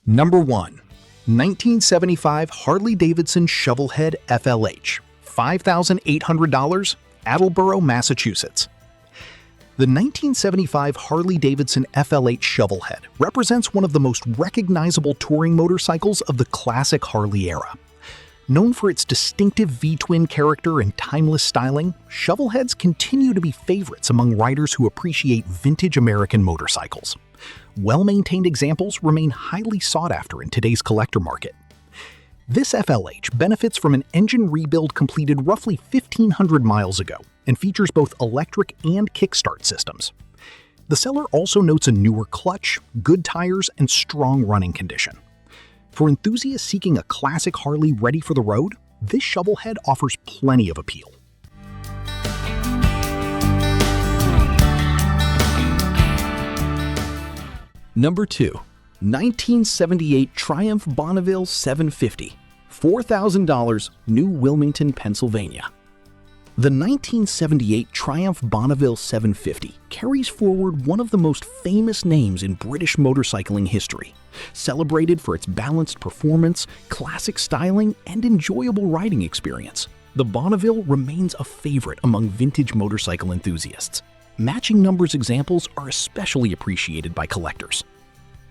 Number 1. 1975 Harley-Davidson Shovelhead FLH, $5,800, Attleboro, Massachusetts. The 1975 Harley-Davidson FLH Shovelhead represents one of the most recognizable touring motorcycles of the classic Harley era. Known for its distinctive V-twin character and timeless styling, Shovelheads continue to be favorites among riders who appreciate vintage American motorcycles. Well-maintained examples remain highly sought after in today's collector market. This FLH benefits from an engine rebuild completed roughly 1,500 miles ago and features both electric and kickstart systems. The seller also notes a newer clutch, good tires, and strong running condition. For enthusiasts seeking a classic Harley ready for the road, this Shovelhead offers plenty of appeal. Number 2. 1978 Triumph Bonneville 750, $4,000, New Wilmington, Pennsylvania. The 1978 Triumph Bonneville 750 carries forward one of the most famous names in British motorcycling history, celebrated for its balanced performance, classic styling, and enjoyable riding experience. The Bonneville remains a favorite among vintage motorcycle enthusiasts. Matching numbers examples are especially appreciated by collectors.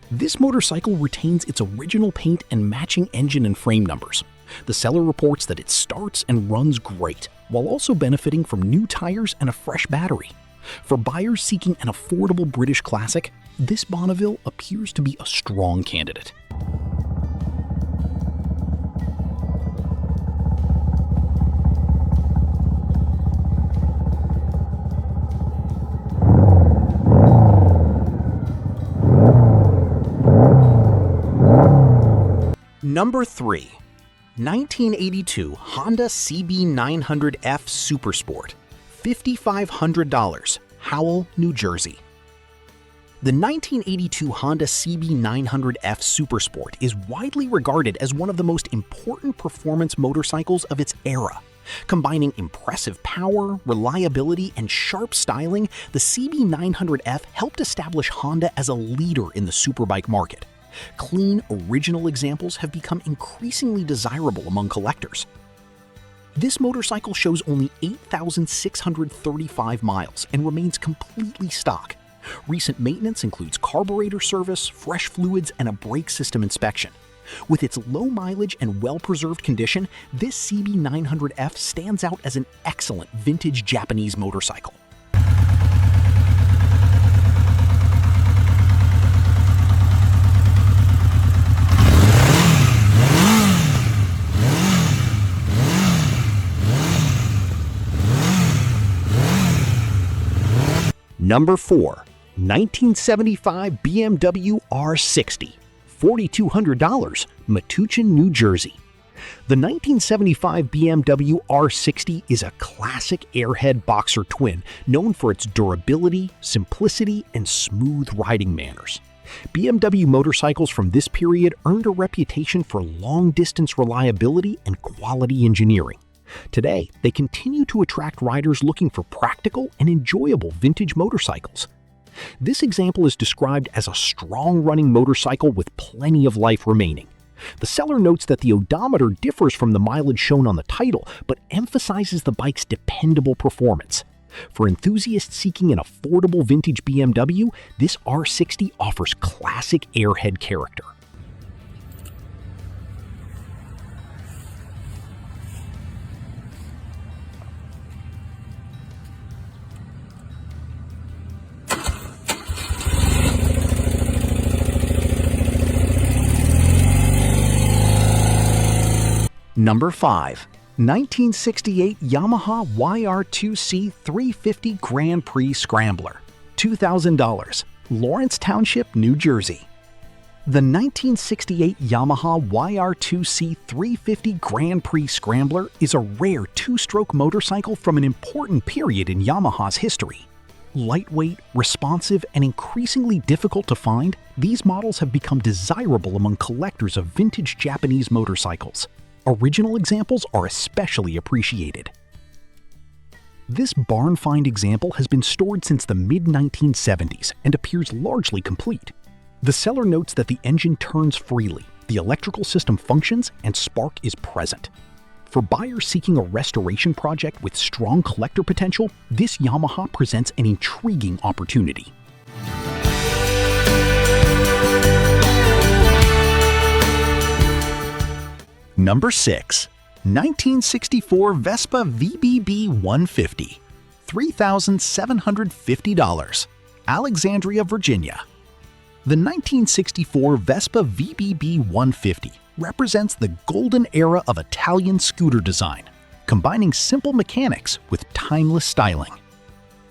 This motorcycle retains its original paint and matching engine and frame numbers. The seller reports that it starts and runs great, while also benefiting from new tires and a fresh battery. For buyers seeking an affordable British classic, this Bonneville appears to be a strong candidate. Number 3. 1982 Honda CB900F Supersport, $5,500, Howell, New Jersey. The 1982 Honda CB900F Supersport is widely regarded as one of the most important performance motorcycles of its era. Combining impressive power, reliability, and sharp styling, the CB900F helped establish Honda as a leader in the superbike market. Clean, original examples have become increasingly desirable among collectors. This motorcycle shows only 8,635 miles and remains completely stock. Recent maintenance includes carburetor service, fresh fluids, and a brake system inspection. With its low mileage and well-preserved condition, this CB900F stands out as an excellent vintage Japanese motorcycle. Number 4. 1975 BMW R60, $4,200, Metuchen, New Jersey. The 1975 BMW R60 is a classic airhead boxer twin known for its durability, simplicity, and smooth riding manners. BMW motorcycles from this period earned a reputation for long-distance reliability and quality engineering. Today, they continue to attract riders looking for practical and enjoyable vintage motorcycles. This example is described as a strong-running motorcycle with plenty of life remaining. The seller notes that the odometer differs from the mileage shown on the title, but emphasizes the bike's dependable performance. For enthusiasts seeking an affordable vintage BMW, this R60 offers classic airhead character. Number 5. 1968 Yamaha YR2C 350 Grand Prix Scrambler, $2,000, Lawrence Township, New Jersey. The 1968 Yamaha YR2C 350 Grand Prix Scrambler is a rare two-stroke motorcycle from an important period in Yamaha's history. Lightweight, responsive, and increasingly difficult to find, these models have become desirable among collectors of vintage Japanese motorcycles. Original examples are especially appreciated. This barn find example has been stored since the mid-1970s and appears largely complete. The seller notes that the engine turns freely, the electrical system functions, and spark is present. For buyers seeking a restoration project with strong collector potential, this Yamaha presents an intriguing opportunity. Number 6. 1964 Vespa VBB 150, $3,750, Alexandria, Virginia. The 1964 Vespa VBB 150 represents the golden era of Italian scooter design, combining simple mechanics with timeless styling.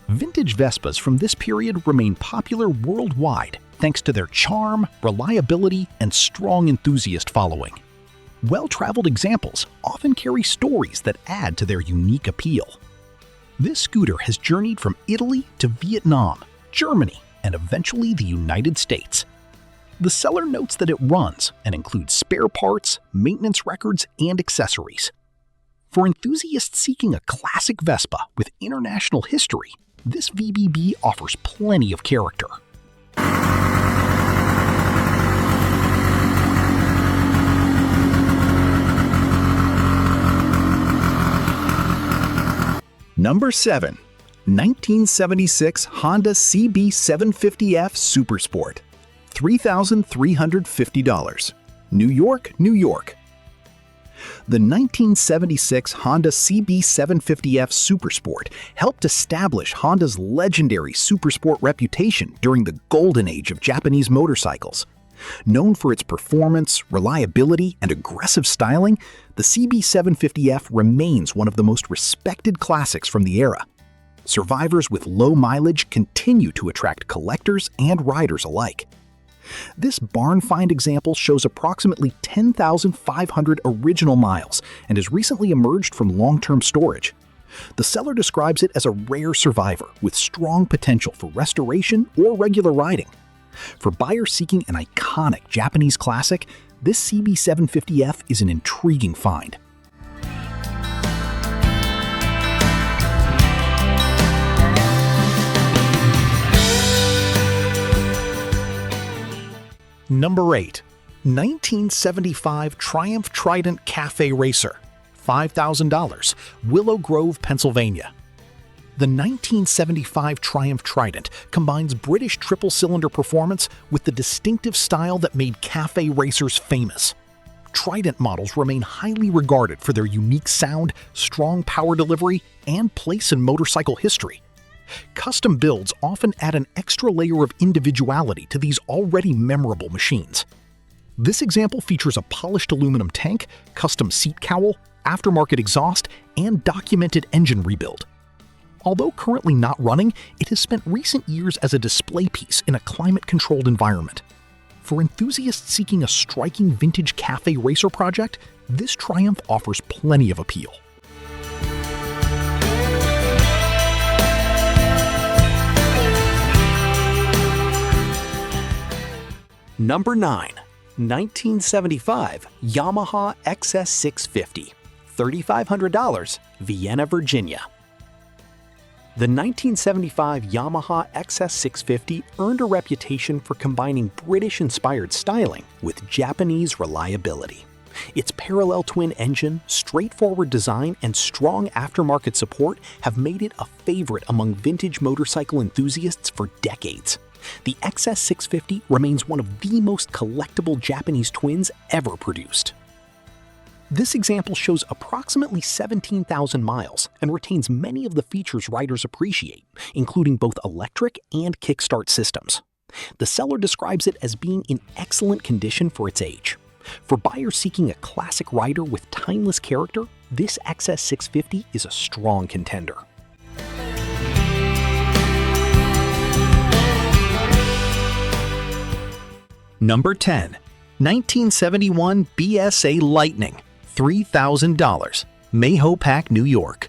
Vintage Vespas from this period remain popular worldwide thanks to their charm, reliability, and strong enthusiast following. Well-traveled examples often carry stories that add to their unique appeal. This scooter has journeyed from Italy to Vietnam, Germany, and eventually the United States. The seller notes that it runs and includes spare parts, maintenance records, and accessories. For enthusiasts seeking a classic Vespa with international history, this VBB offers plenty of character. Number 7. 1976 Honda CB750F Supersport, $3,350, New York, New York. The 1976 Honda CB750F Supersport helped establish Honda's legendary supersport reputation during the golden age of Japanese motorcycles. Known for its performance, reliability, and aggressive styling, the CB750F remains one of the most respected classics from the era. Survivors with low mileage continue to attract collectors and riders alike. This barn find example shows approximately 10,500 original miles and has recently emerged from long-term storage. The seller describes it as a rare survivor with strong potential for restoration or regular riding. For buyers seeking an iconic Japanese classic, this CB750F is an intriguing find. Number 8. 1975 Triumph Trident Cafe Racer, $5,000, Willow Grove, Pennsylvania. The 1975 Triumph Trident combines British triple-cylinder performance with the distinctive style that made cafe racers famous. Trident models remain highly regarded for their unique sound, strong power delivery, and place in motorcycle history. Custom builds often add an extra layer of individuality to these already memorable machines. This example features a polished aluminum tank, custom seat cowl, aftermarket exhaust, and documented engine rebuild. Although currently not running, it has spent recent years as a display piece in a climate-controlled environment. For enthusiasts seeking a striking vintage cafe racer project, this Triumph offers plenty of appeal. Number 9. 1975 Yamaha XS650, $3,500, Vienna, Virginia. The 1975 Yamaha XS650 earned a reputation for combining British-inspired styling with Japanese reliability. Its parallel twin engine, straightforward design, and strong aftermarket support have made it a favorite among vintage motorcycle enthusiasts for decades. The XS650 remains one of the most collectible Japanese twins ever produced. This example shows approximately 17,000 miles and retains many of the features riders appreciate, including both electric and kickstart systems. The seller describes it as being in excellent condition for its age. For buyers seeking a classic rider with timeless character, this XS650 is a strong contender. Number 10. 1971 BSA Lightning, $3,000, Mahopac, New York.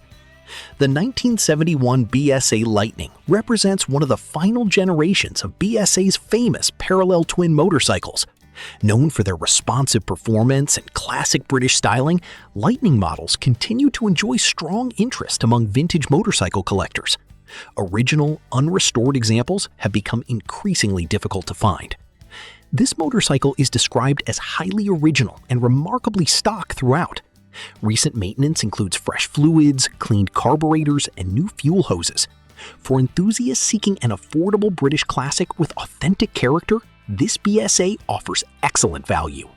The 1971 BSA Lightning represents one of the final generations of BSA's famous parallel twin motorcycles. Known for their responsive performance and classic British styling, Lightning models continue to enjoy strong interest among vintage motorcycle collectors. Original, unrestored examples have become increasingly difficult to find. This motorcycle is described as highly original and remarkably stock throughout. Recent maintenance includes fresh fluids, cleaned carburetors, and new fuel hoses. For enthusiasts seeking an affordable British classic with authentic character, this BSA offers excellent value.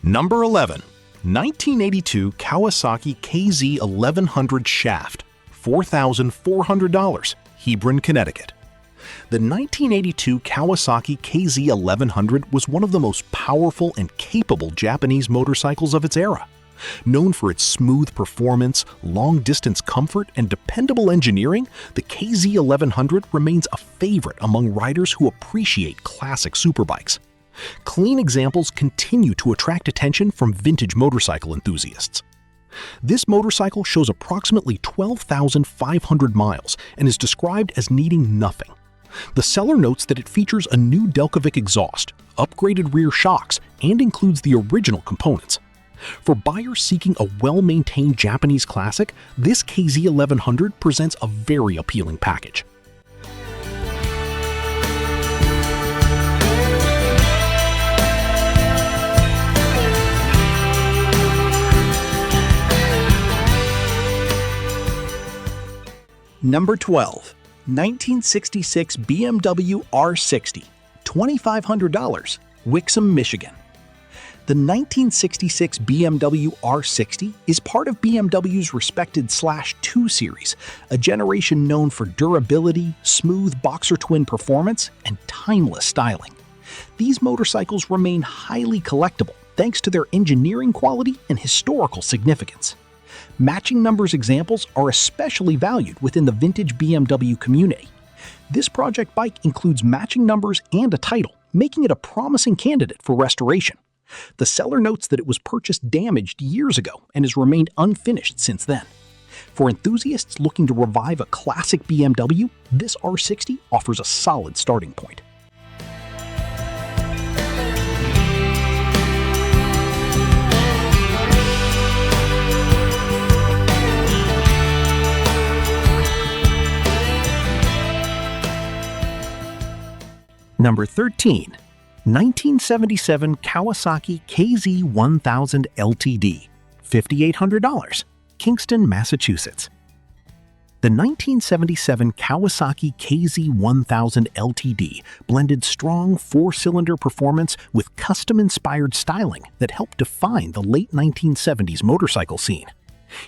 Number 11. 1982 Kawasaki KZ1100 Shaft, $4,400, Hebron, Connecticut. The 1982 Kawasaki KZ1100 was one of the most powerful and capable Japanese motorcycles of its era. Known for its smooth performance, long-distance comfort, and dependable engineering, the KZ1100 remains a favorite among riders who appreciate classic superbikes. Clean examples continue to attract attention from vintage motorcycle enthusiasts. This motorcycle shows approximately 12,500 miles and is described as needing nothing. The seller notes that it features a new Delcovic exhaust, upgraded rear shocks, and includes the original components. For buyers seeking a well-maintained Japanese classic, this KZ1100 presents a very appealing package. Number 12. 1966 BMW R60, $2,500, Wixom, Michigan. The 1966 BMW R60 is part of BMW's respected /2 series, a generation known for durability, smooth boxer twin performance, and timeless styling. These motorcycles remain highly collectible thanks to their engineering quality and historical significance. Matching numbers examples are especially valued within the vintage BMW community. This project bike includes matching numbers and a title, making it a promising candidate for restoration. The seller notes that it was purchased damaged years ago and has remained unfinished since then. For enthusiasts looking to revive a classic BMW, this R60 offers a solid starting point. Number 13. 1977 Kawasaki KZ1000 LTD, $5,800, Kingston, Massachusetts. The 1977 Kawasaki KZ1000 LTD blended strong four-cylinder performance with custom-inspired styling that helped define the late 1970s motorcycle scene.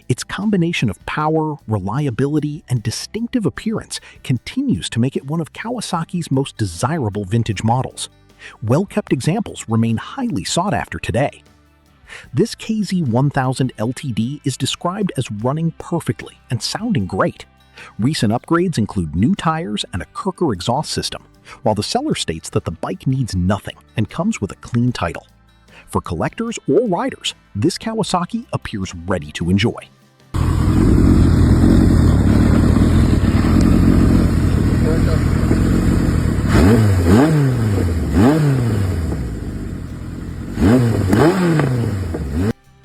Its combination of power, reliability, and distinctive appearance continues to make it one of Kawasaki's most desirable vintage models. Well-kept examples remain highly sought after today. This KZ1000 LTD is described as running perfectly and sounding great. Recent upgrades include new tires and a Kirker exhaust system, while the seller states that the bike needs nothing and comes with a clean title. For collectors or riders, this Kawasaki appears ready to enjoy.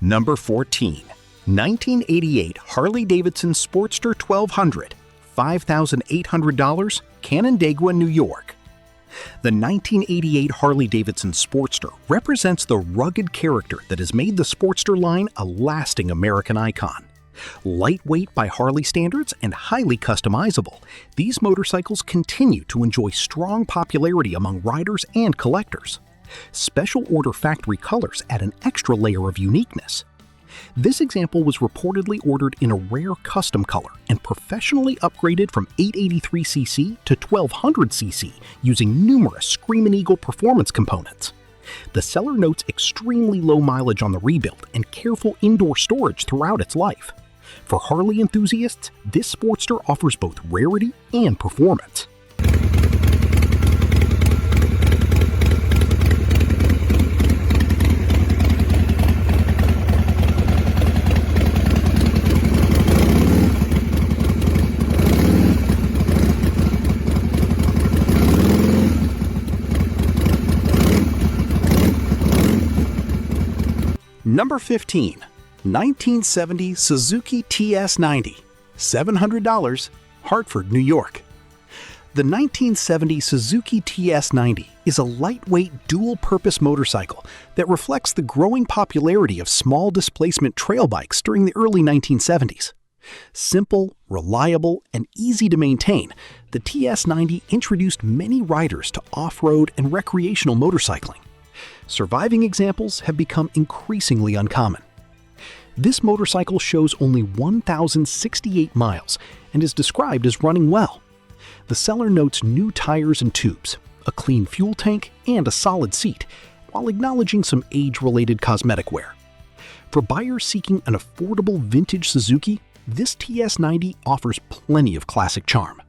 Number 14. 1988 Harley-Davidson Sportster 1200, $5,800, Canandaigua, New York. The 1988 Harley-Davidson Sportster represents the rugged character that has made the Sportster line a lasting American icon. Lightweight by Harley standards and highly customizable, these motorcycles continue to enjoy strong popularity among riders and collectors. Special order factory colors add an extra layer of uniqueness. This example was reportedly ordered in a rare custom color and professionally upgraded from 883cc to 1200cc using numerous Screamin' Eagle performance components. The seller notes extremely low mileage on the rebuild and careful indoor storage throughout its life. For Harley enthusiasts, this Sportster offers both rarity and performance. Number 15. 1970 Suzuki TS90, $700, Hartford, New York. The 1970 Suzuki TS90 is a lightweight dual-purpose motorcycle that reflects the growing popularity of small displacement trail bikes during the early 1970s. Simple, reliable, and easy to maintain, the TS90 introduced many riders to off-road and recreational motorcycling. Surviving examples have become increasingly uncommon. This motorcycle shows only 1,068 miles and is described as running well. The seller notes new tires and tubes, a clean fuel tank, and a solid seat, while acknowledging some age-related cosmetic wear. For buyers seeking an affordable vintage Suzuki, this TS90 offers plenty of classic charm.